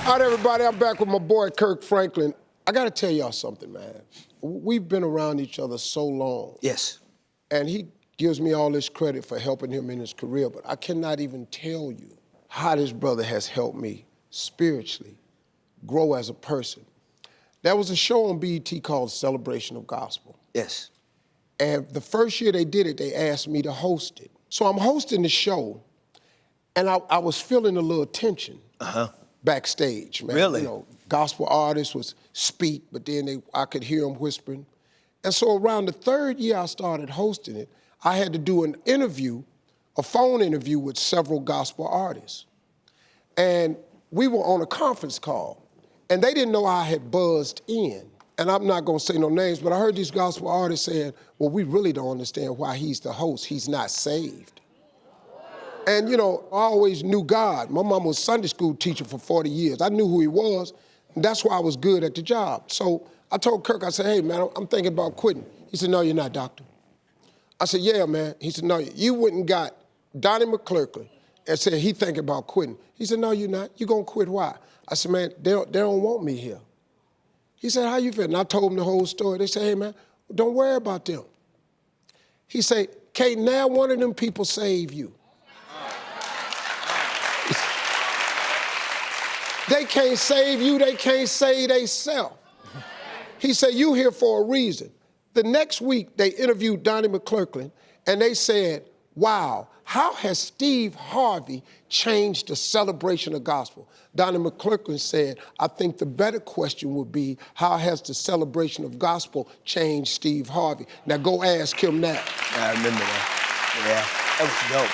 All right, everybody, I'm back with my boy, Kirk Franklin. I gotta tell y'all something, man. We've been around each other so long. Yes. And he gives me all this credit for helping him in his career, but I cannot even tell you how this brother has helped me spiritually grow as a person. There was a show on BET called Celebration of Gospel. Yes. And the first year they did it, they asked me to host it. So I'm hosting the show, and I was feeling a little tension backstage, man. Really? You know, gospel artists would speak, but then I could hear them whispering. And so around the third year I started hosting it, I had to do an interview, a phone interview with several gospel artists. And we were on a conference call, and they didn't know I had buzzed in. And I'm not gonna say no names, but I heard these gospel artists saying, well, we really don't understand why he's the host. He's not saved. And you know, I always knew God. My mom was a Sunday school teacher for 40 years. I knew who he was, and that's why I was good at the job. So I told Kirk, I said, hey man, I'm thinking about quitting. He said, no, you're not, doctor. I said, yeah, man. He said, no, you went and got Donnie McClurkin and said he thinking about quitting. He said, no, you're not. You gonna quit, why? I said, man, they don't want me here. He said, how you feel? And I told him the whole story. They said, hey man, don't worry about them. He said, can't now one of them people save you. They can't save you, they can't save themselves. He said, you here for a reason. The next week, they interviewed Donnie McClurkin, and they said, wow, how has Steve Harvey changed the celebration of gospel? Donnie McClurkin said, I think the better question would be, how has the celebration of gospel changed Steve Harvey? Now go ask him that. I remember that. Yeah, that was dope.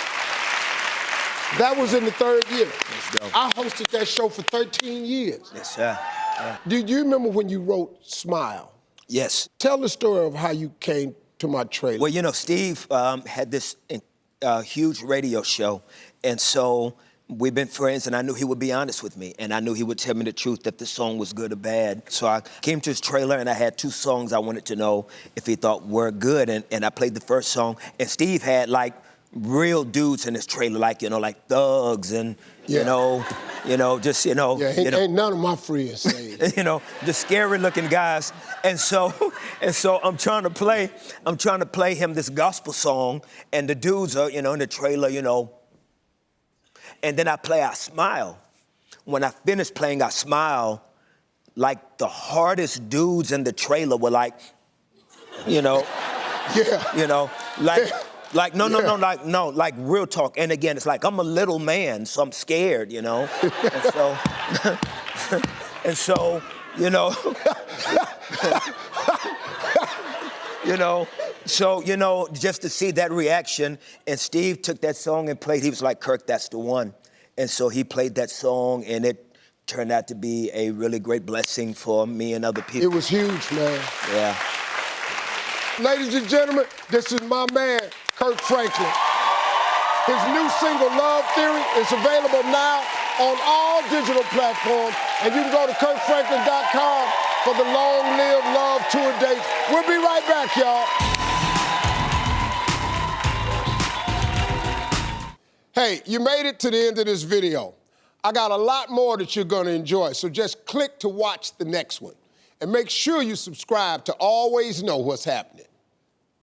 That was in the third year. That's dope. I hosted that show for 13 years. Yes, sir. Yeah. Do you remember when you wrote Smile? Yes. Tell the story of how you came to my trailer. Well, you know, Steve had this huge radio show, and so we've been friends, and I knew he would be honest with me, and I knew he would tell me the truth if the song was good or bad. So I came to his trailer, and I had 2 songs I wanted to know if he thought were good, and I played the first song, and Steve had, like, real dudes in his trailer, like, you know, like thugs and, you know, just, you know. Yeah, ain't none of my friends saved. You know, the scary looking guys. And so I'm trying to play him this gospel song, and the dudes are, you know, in the trailer, you know. And then I play I Smile. When I finished playing I Smile, like the hardest dudes in the trailer were like, you know, you know, like, like real talk. And again, it's like I'm a little man, so I'm scared, you know. And so, you know, just to see that reaction. And Steve took that song and played. He was like, Kirk, that's the one. And so he played that song, and it turned out to be a really great blessing for me and other people. It was huge, man. Yeah. Ladies and gentlemen, this is my man, Kirk Franklin. His new single, Love Theory, is available now on all digital platforms, and you can go to KirkFranklin.com for the Long Live Love tour date. We'll be right back, y'all. Hey, you made it to the end of this video. I got a lot more that you're gonna enjoy, so just click to watch the next one. And make sure you subscribe to always know what's happening.